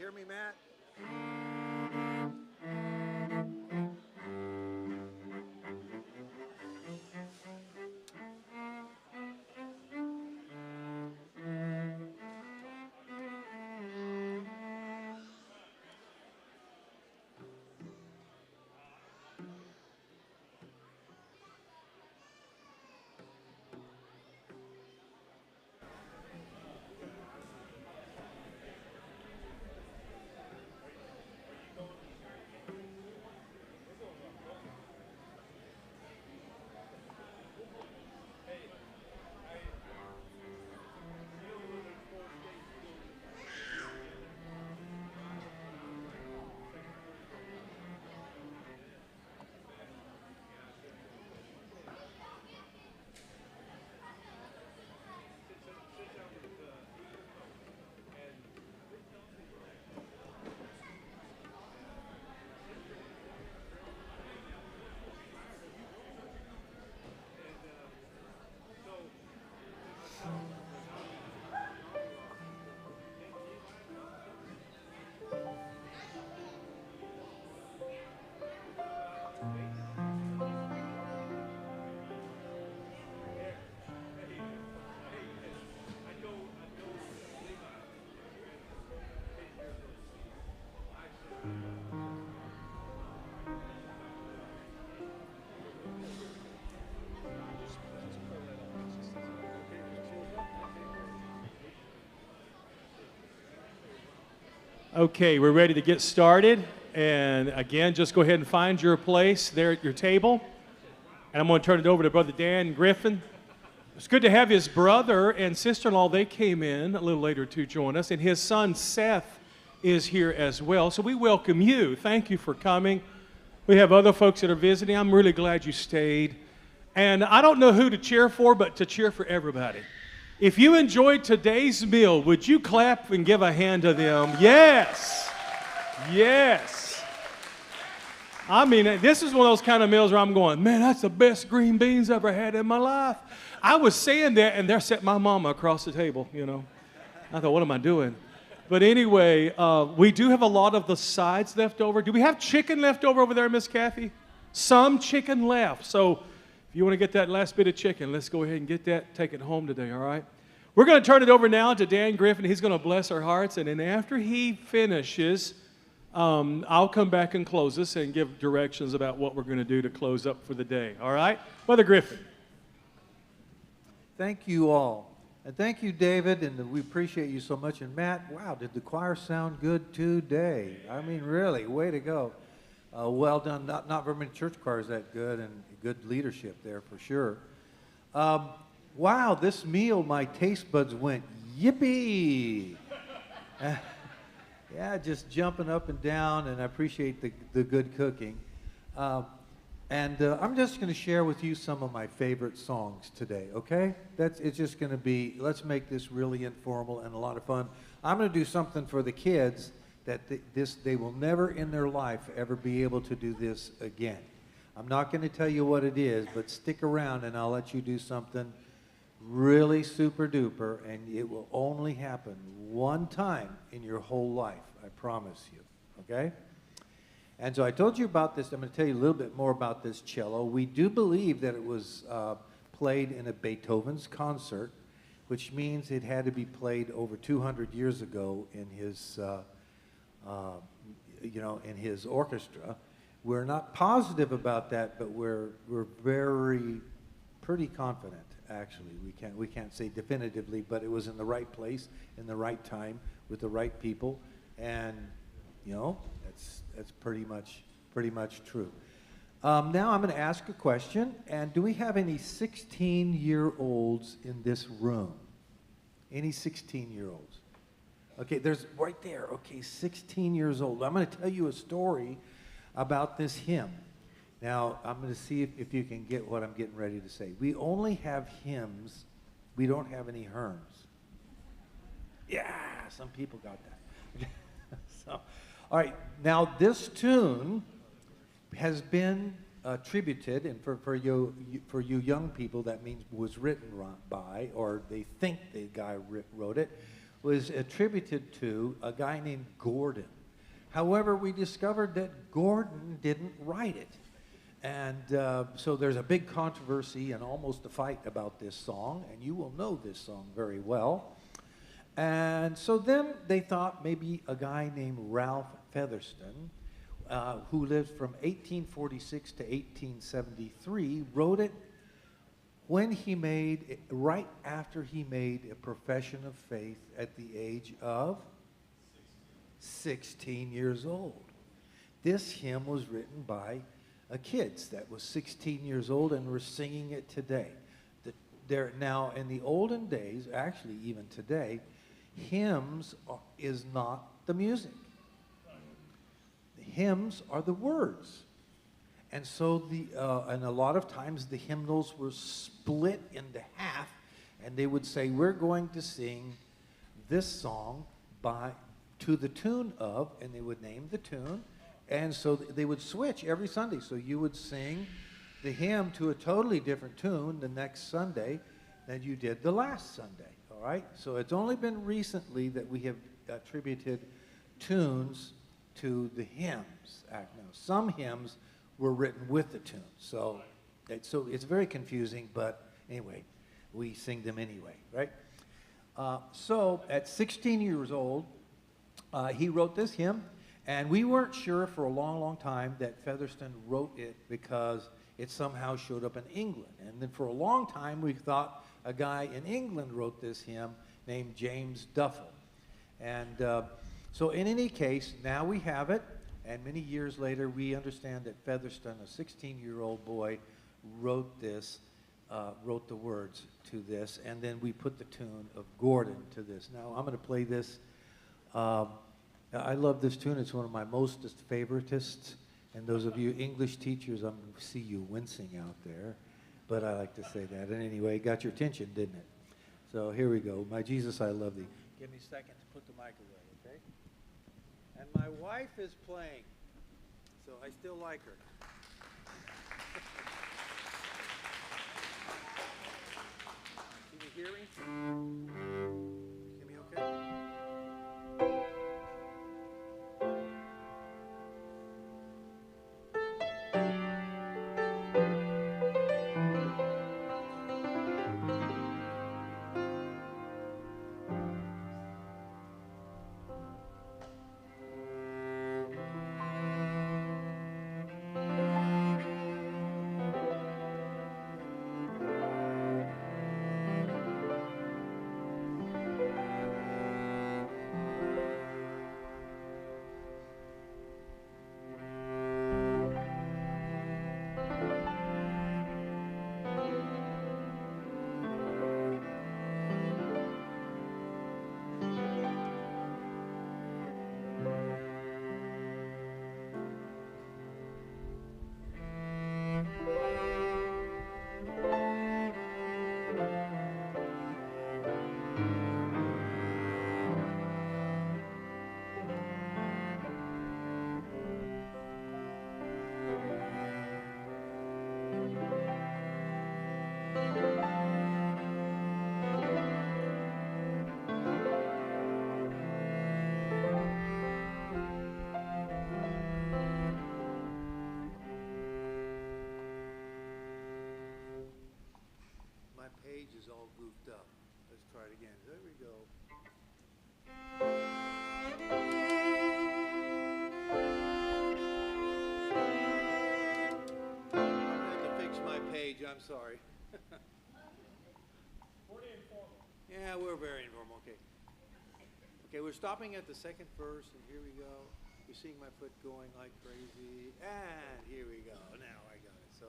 hear me, Matt? Okay, we're ready to get started. And again, just go ahead and find your place there at your table. And I'm going to turn it over to Brother Dan Griffin. It's good to have his brother and sister-in-law. They came in a little later to join us. And his son, Seth, is here as well. So we welcome you. Thank you for coming. We have other folks that are visiting. I'm really glad you stayed. And I don't know who to cheer for, but to cheer for everybody. If you enjoyed today's meal, would you clap and give a hand to them? Yes. Yes. I mean, this is one of those kind of meals where I'm going, man, that's the best green beans I've ever had in my life. I was saying that, and there sat my mama across the table, you know. I thought, what am I doing? But anyway, we do have a lot of the sides left over. Do we have chicken left over there, Miss Kathy? Some chicken left. So if you want to get that last bit of chicken, let's go ahead and get that, take it home today, all right? We're going to turn it over now to Dan Griffin. He's going to bless our hearts, and then after he finishes, I'll come back and close us and give directions about what we're going to do to close up for the day, all right? Brother Griffin. Thank you all. And thank you, David, and we appreciate you so much. And Matt, wow, did the choir sound good today? I mean, really, way to go. Well done. Not very many church choirs that good, and good leadership there for sure. Wow, this meal, my taste buds went yippee. Yeah, just jumping up and down, and I appreciate the good cooking. I'm just going to share with you some of my favorite songs today, okay? It's just going to be, let's make this really informal and a lot of fun. I'm going to do something for the kids that they will never in their life ever be able to do this again. I'm not going to tell you what it is, but stick around and I'll let you do something really super duper, and it will only happen one time in your whole life, I promise you, okay? And so I told you about this. I'm going to tell you a little bit more about this cello. We do believe that it was played in a Beethoven's concert, which means it had to be played over 200 years ago in his, in his orchestra. We're not positive about that, but we're pretty confident. Actually, we can't say definitively, but it was in the right place, in the right time, with the right people, and that's pretty much true. Now I'm going to ask a question, and do we have any 16-year-olds in this room? Any 16-year-olds? Okay, there's right there. Okay, 16 years old. I'm going to tell you a story about this hymn. Now, I'm going to see if you can get what I'm getting ready to say. We only have hymns. We don't have any herms. Yeah, some people got that. So, all right, now this tune has been attributed, and for you young people, that means was written by, or they think the guy wrote it, was attributed to a guy named Gordon. However, we discovered that Gordon didn't write it. And so there's a big controversy and almost a fight about this song, and you will know this song very well. And so then they thought maybe a guy named Ralph Featherston, who lived from 1846 to 1873, wrote it when he made, right after he made a profession of faith at the age of 16 years old. This hymn was written by kids that was 16 years old, and we're singing it today. Now, in the olden days, actually even today, hymns is not the music. The hymns are the words. And so and a lot of times the hymnals were split into half, and they would say, we're going to sing this song to the tune of, and they would name the tune, and so they would switch every Sunday. So you would sing the hymn to a totally different tune the next Sunday than you did the last Sunday, all right? So it's only been recently that we have attributed tunes to the hymns. Now, some hymns were written with the tune, so it's very confusing, but anyway, we sing them anyway, right? So at 16 years old, he wrote this hymn, and we weren't sure for a long, long time that Featherston wrote it because it somehow showed up in England. And then for a long time, we thought a guy in England wrote this hymn named James Duffel. And so in any case, now we have it, and many years later, we understand that Featherston, a 16-year-old boy, wrote the words to this, and then we put the tune of Gordon to this. Now, I'm going to play this. I love this tune. It's one of my mostest favoritists. And those of you English teachers, I'm going to see you wincing out there. But I like to say that. And anyway, got your attention, didn't it? So here we go. My Jesus, I love thee. Give me a second to put the mic away, okay? And my wife is playing, so I still like her. Can you hear me? Hear me okay? Page is all goofed up. Let's try it again. There we go. I'm going to have to fix my page. I'm sorry. Pretty informal. Yeah, we're very informal. Okay. Okay, we're stopping at the second verse, and here we go. You're seeing my foot going like crazy. And here we go. Now I got it. So.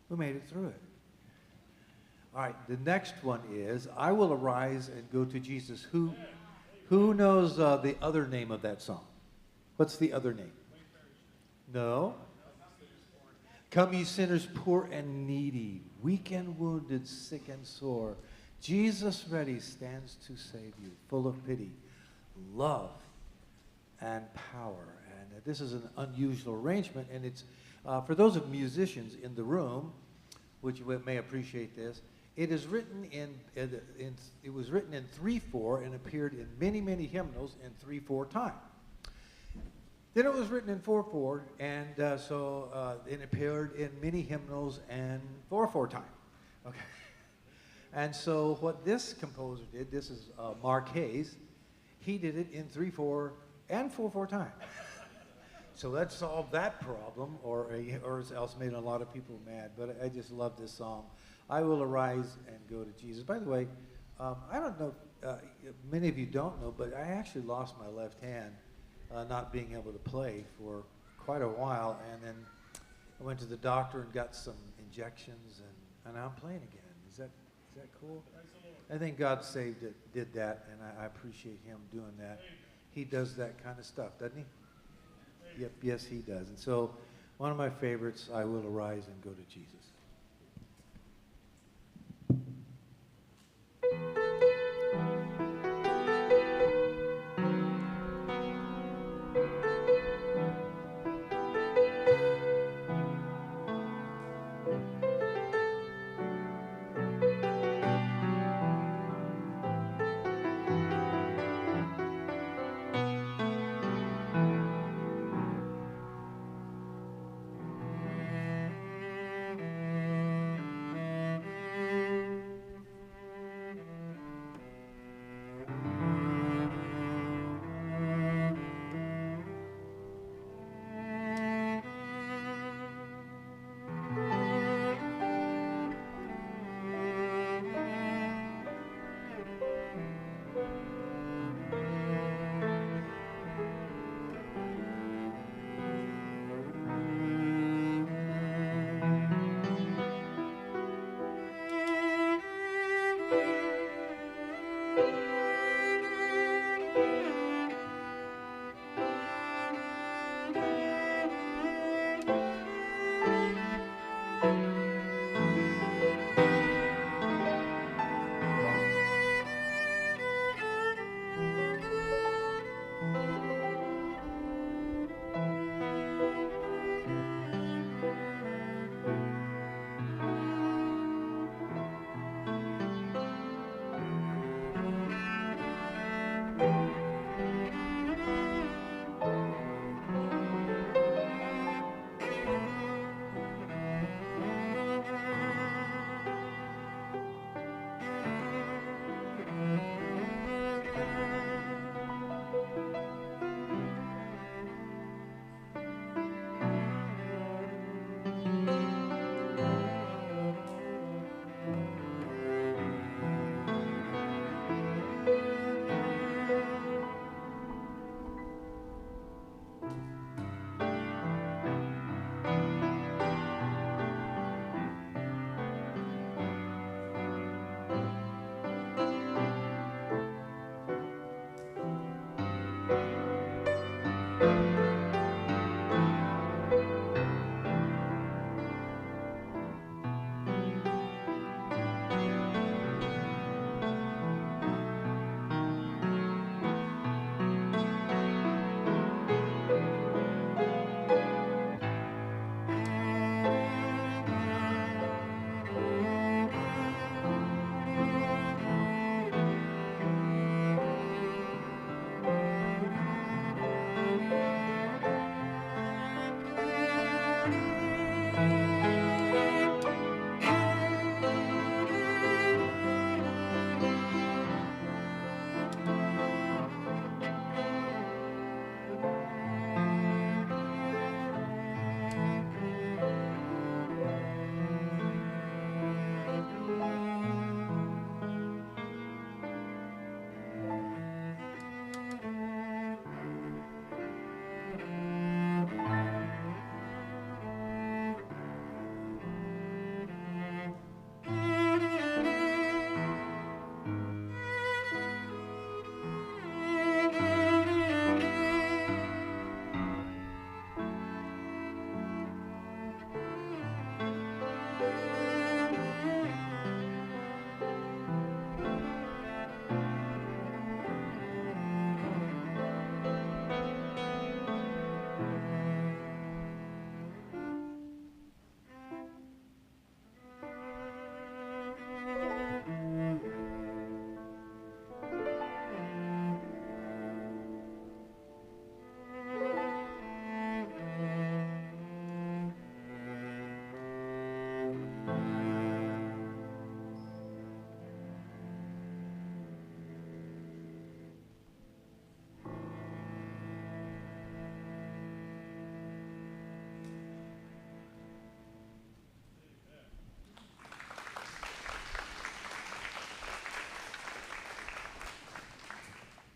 Who made it through it? All right, the next one is, I will arise and go to Jesus. Who knows the other name of that song? What's the other name? No? Come ye sinners poor and needy, weak and wounded, sick and sore. Jesus ready stands to save you, full of pity, love, and power. And this is an unusual arrangement, and it's for those of musicians in the room, which may appreciate this. It is written it was written in 3/4 and appeared in many, many hymnals in 3/4 time. Then it was written in 4/4, and so it appeared in many hymnals and 4/4 time. Okay. And so what this composer did, this is Mark Hayes, he did it in 3/4 and 4/4 time. So that solved that problem, or else made a lot of people mad. But I just love this song. I will arise and go to Jesus. By the way, I don't know, many of you don't know, but I actually lost my left hand not being able to play for quite a while. And then I went to the doctor and got some injections, and now I'm playing again. Is that cool? I think God did that, and I appreciate him doing that. He does that kind of stuff, doesn't he? Yep, yes, he does. And so one of my favorites, I will arise and go to Jesus.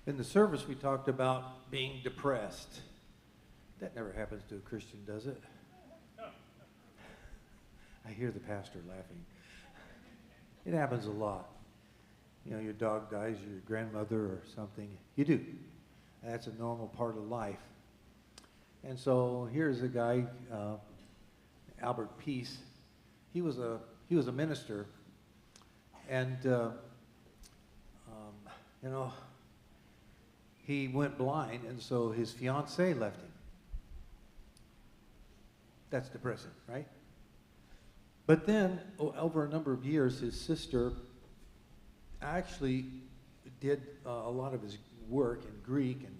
In the service, we talked about being depressed. That never happens to a Christian, does it? I hear the pastor laughing. It happens a lot. You know, your dog dies, your grandmother or something. You do. That's a normal part of life. And so here's a guy, Albert Peace. He was a minister, and you know, he went blind, and so his fiancée left him. That's depressing, right? But then, over a number of years, his sister actually did a lot of his work in Greek and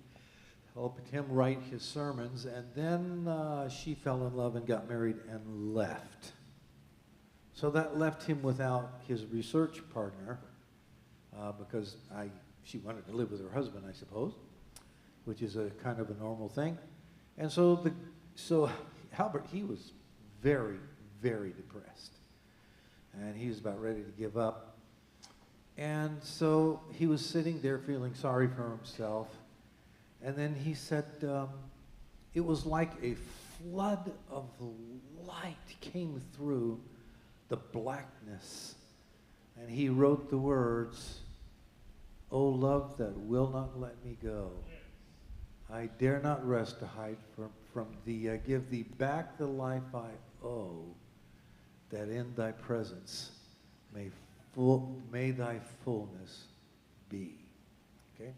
helped him write his sermons, and then she fell in love and got married and left. So that left him without his research partner, because she wanted to live with her husband, I suppose, which is a kind of a normal thing. And so Albert, he was very, very depressed. And he was about ready to give up. And so he was sitting there feeling sorry for himself. And then he said, it was like a flood of light came through the blackness. And he wrote the words, "O love that will not let me go, I dare not rest to hide from thee. I give thee back the life I owe, that in thy presence may thy fullness be." Okay?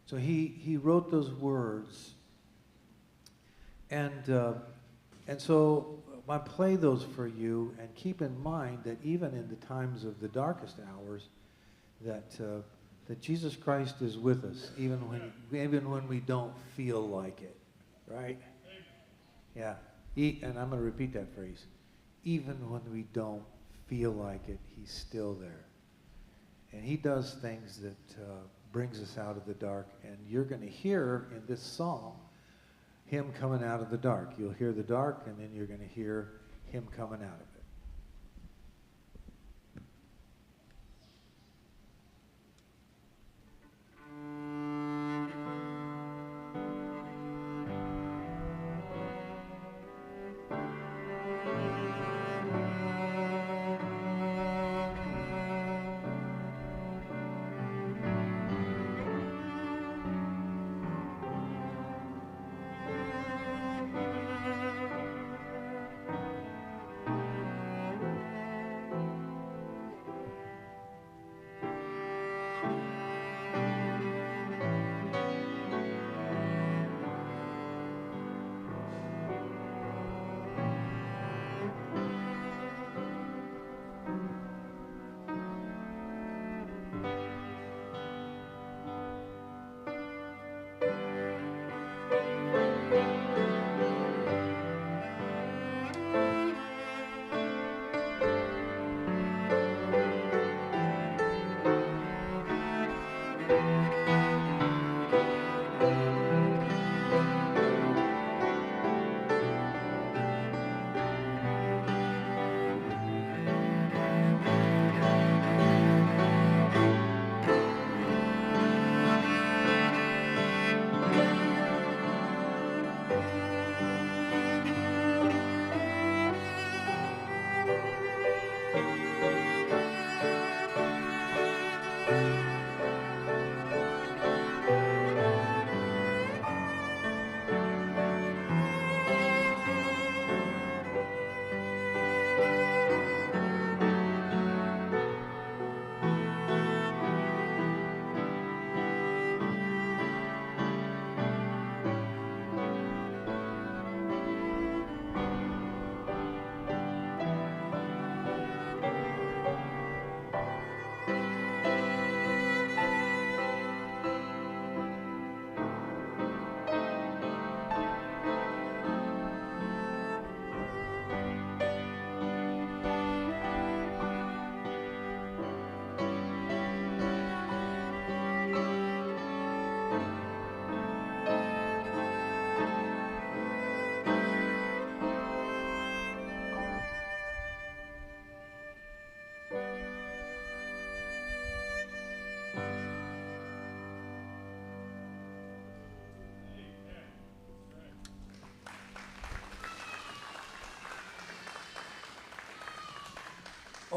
So he wrote those words, and so I play those for you, and keep in mind that even in the times of the darkest hours, that Jesus Christ is with us, even when we don't feel like it, right? Yeah. And I'm going to repeat that phrase. Even when we don't feel like it, he's still there. And he does things that brings us out of the dark. And you're going to hear in this song him coming out of the dark. You'll hear the dark, and then you're going to hear him coming out of it.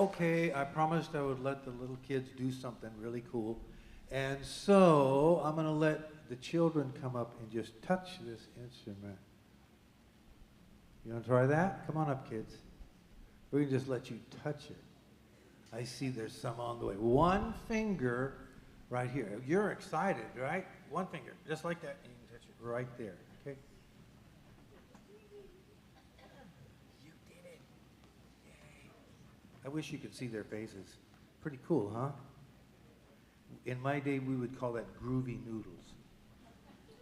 okay, I promised I would let the little kids do something really cool. And so I'm going to let the children come up and just touch this instrument. You want to try that? Come on up, kids. We're going to just let you touch it. I see there's some on the way. One finger right here. You're excited, right? One finger, just like that. You can touch it right there, okay? You did it. Yay. I wish you could see their faces. Pretty cool, huh? In my day, we would call that groovy noodles. Is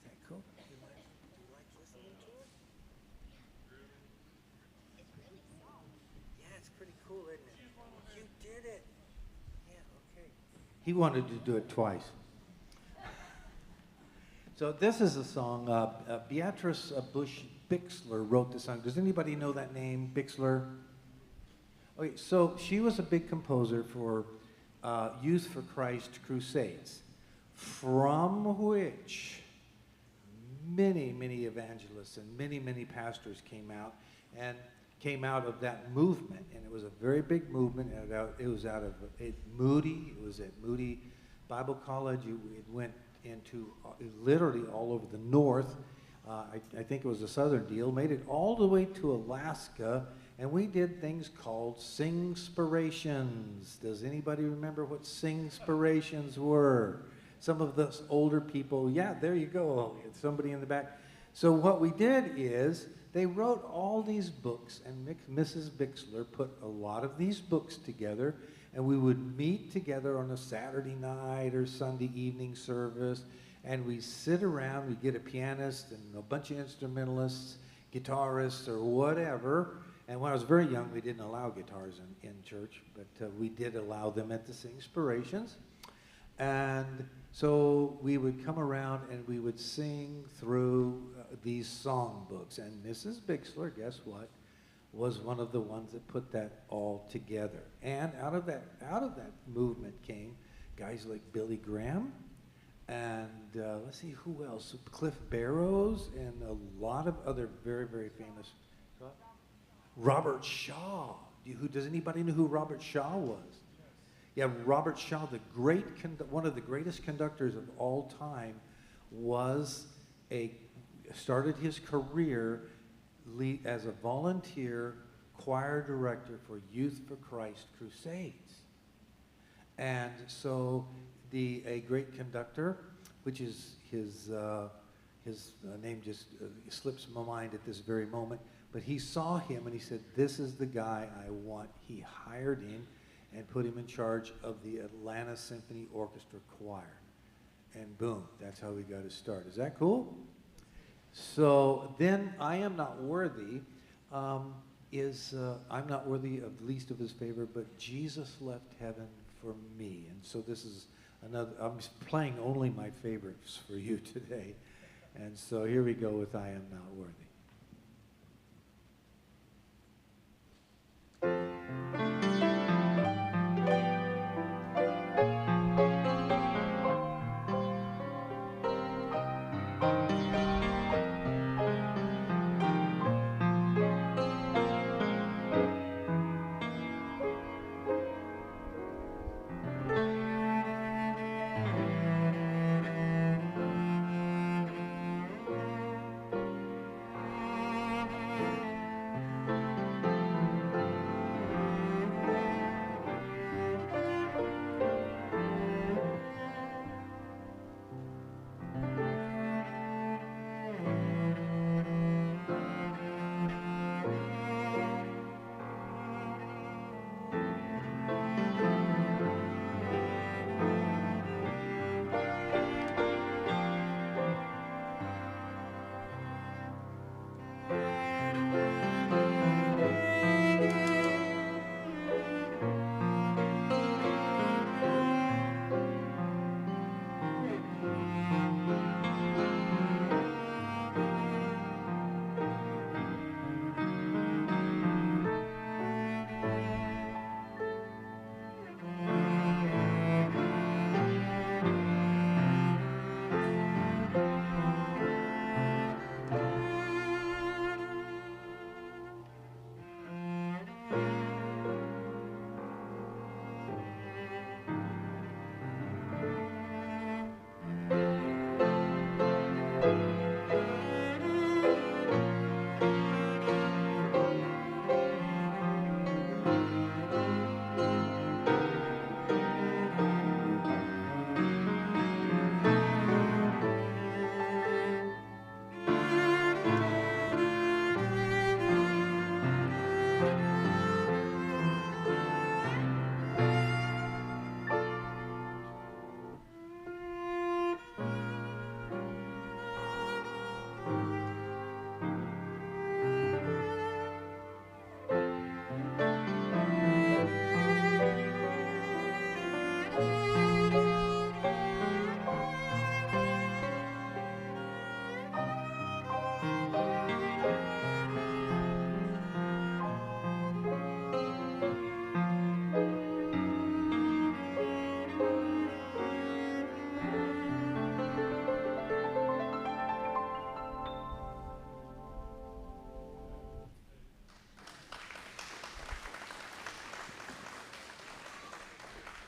that cool? You like listening to it? Yeah, it's pretty cool, isn't it? You did it. Yeah, okay. He wanted to do it twice. So this is a song, Beatrice Bush Bixler wrote the song. Does anybody know that name, Bixler? Okay, so she was a big composer for Youth for Christ crusades, from which many, many evangelists and many, many pastors came out of that movement. And it was a very big movement. It was out of Moody. It was at Moody Bible College. It went into literally all over the north. I think it was a southern deal. Made it all the way to Alaska. And we did things called sing-spirations. Does anybody remember what sing-spirations were? Some of the older people, yeah, there you go, somebody in the back. So what we did is they wrote all these books, and Mrs. Bixler put a lot of these books together, and we would meet together on a Saturday night or Sunday evening service, and we sit around, we get a pianist and a bunch of instrumentalists, guitarists, or whatever. And when I was very young, we didn't allow guitars in church, but we did allow them at the Sing-spirations. And so we would come around and we would sing through these songbooks. And Mrs. Bixler, guess what, was one of the ones that put that all together. And out of that movement came guys like Billy Graham, and let's see who else, Cliff Barrows, and a lot of other very, very famous. Robert Shaw. Does anybody know who Robert Shaw was? Yeah, Robert Shaw, one of the greatest conductors of all time, started his career as a volunteer choir director for Youth for Christ crusades. And so a great conductor, which is his name just slips my mind at this very moment, but he saw him and he said, this is the guy I want. He hired him and put him in charge of the Atlanta Symphony Orchestra Choir. And boom, that's how we got his start. Is that cool? So then I Am Not Worthy I'm not worthy of the least of his favor, but Jesus left heaven for me. And so this is I'm playing only my favorites for you today. And so here we go with I Am Not Worthy.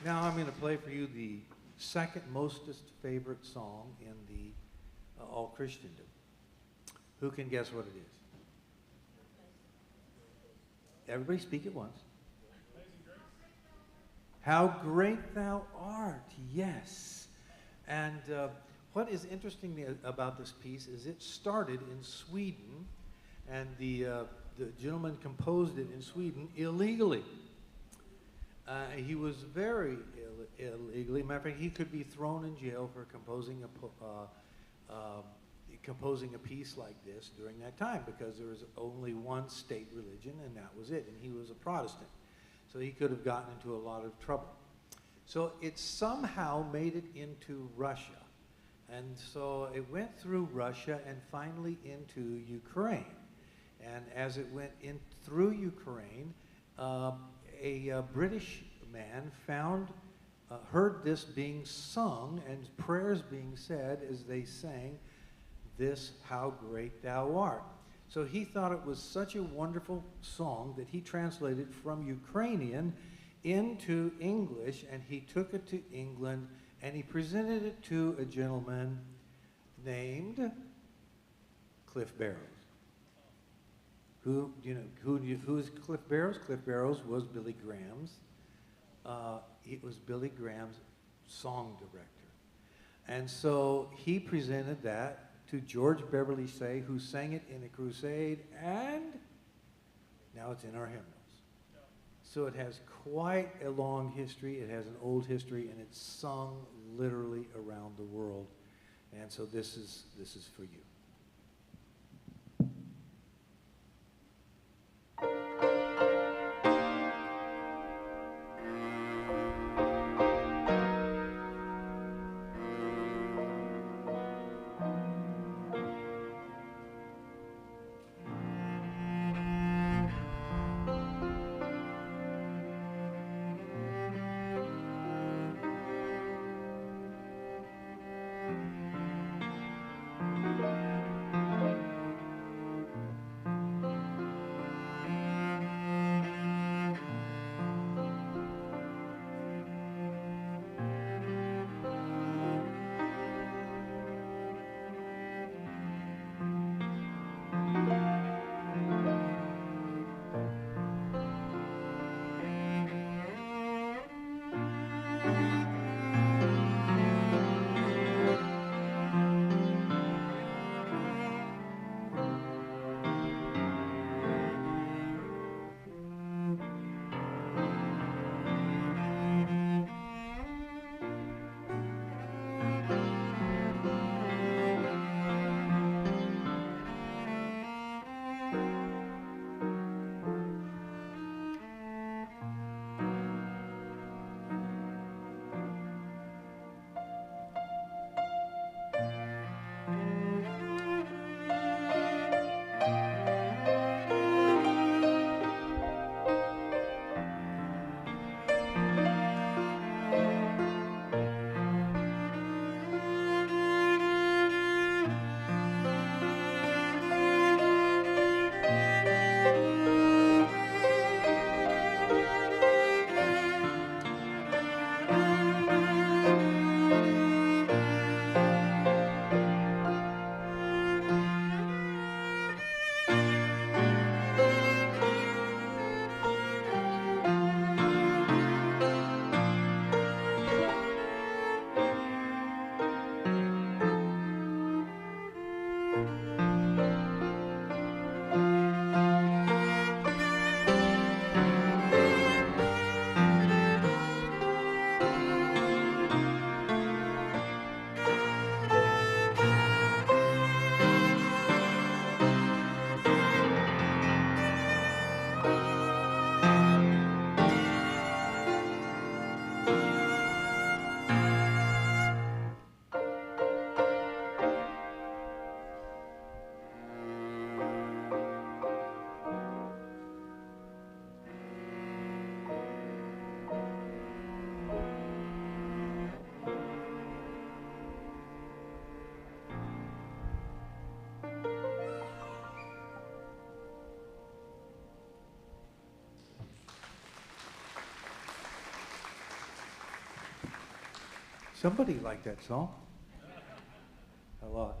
Now I'm going to play for you the second mostest favorite song in the all Christendom. Who can guess what it is? Everybody speak at once. How great thou art, yes. And what is interesting about this piece is it started in Sweden, and the gentleman composed it in Sweden illegally. He was very illegally. Matter of fact, he could be thrown in jail for composing a piece like this during that time, because there was only one state religion, and that was it. And he was a Protestant, so he could have gotten into a lot of trouble. So it somehow made it into Russia, and so it went through Russia and finally into Ukraine. And as it went in through Ukraine, a British man heard this being sung and prayers being said as they sang this, How Great Thou Art. So he thought it was such a wonderful song that he translated from Ukrainian into English, and he took it to England and he presented it to a gentleman named Cliff Barrows. Who is Cliff Barrows? Cliff Barrows was Billy Graham's. It was Billy Graham's song director. And so he presented that to George Beverly Shea, who sang it in a crusade, and now it's in our hymnals. So it has quite a long history. It has an old history, and it's sung literally around the world. And so this is for you. Somebody liked that song. A lot.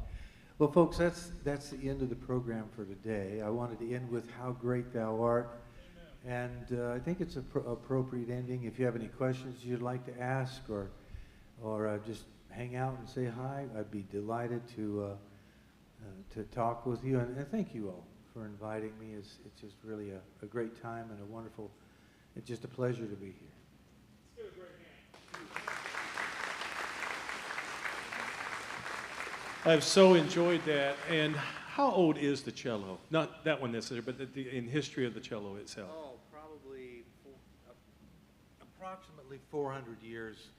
Well, folks, that's the end of the program for today. I wanted to end with "How Great Thou Art," and I think it's an appropriate ending. If you have any questions you'd like to ask, or just hang out and say hi, I'd be delighted to talk with you. And thank you all for inviting me. It's just really a great time and a wonderful. It's just a pleasure to be here. I've so enjoyed that. And how old is the cello? Not that one necessarily, but in history of the cello itself. Oh, probably approximately 400 years.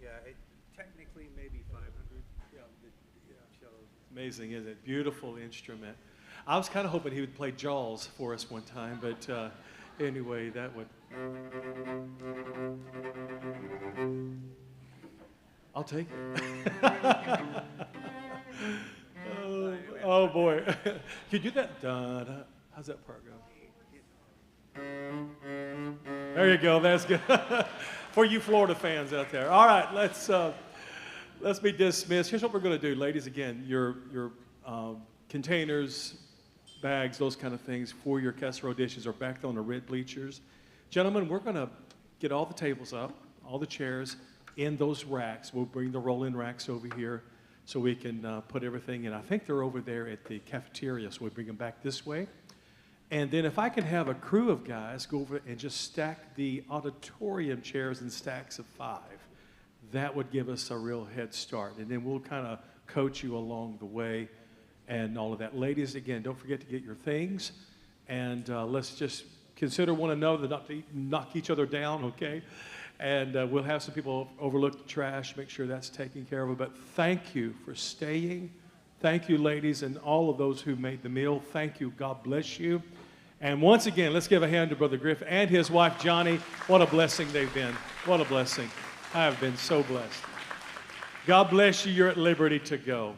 Yeah, technically maybe 500. Yeah, cello. Amazing, isn't it? Beautiful instrument. I was kind of hoping he would play Jaws for us one time, but anyway, that would. I'll take it. Oh boy. Can you do that? Da, da. How's that part go? There you go. That's good. For you Florida fans out there. All right, let's be dismissed. Here's what we're going to do, ladies. Again, your containers, bags, those kind of things for your casserole dishes are back on the red bleachers. Gentlemen, we're going to get all the tables up, all the chairs in those racks. We'll bring the roll-in racks over here so we can put everything in. I think they're over there at the cafeteria, so we bring them back this way. And then if I could have a crew of guys go over and just stack the auditorium chairs in stacks of 5, that would give us a real head start. And then we'll kind of coach you along the way and all of that. Ladies, again, don't forget to get your things. And let's just consider one another, not to knock each other down, okay? And we'll have some people overlook the trash, make sure that's taken care of. But thank you for staying. Thank you, ladies, and all of those who made the meal. Thank you. God bless you. And once again, let's give a hand to Brother Griff and his wife, Johnny. What a blessing they've been. What a blessing. I have been so blessed. God bless you. You're at liberty to go.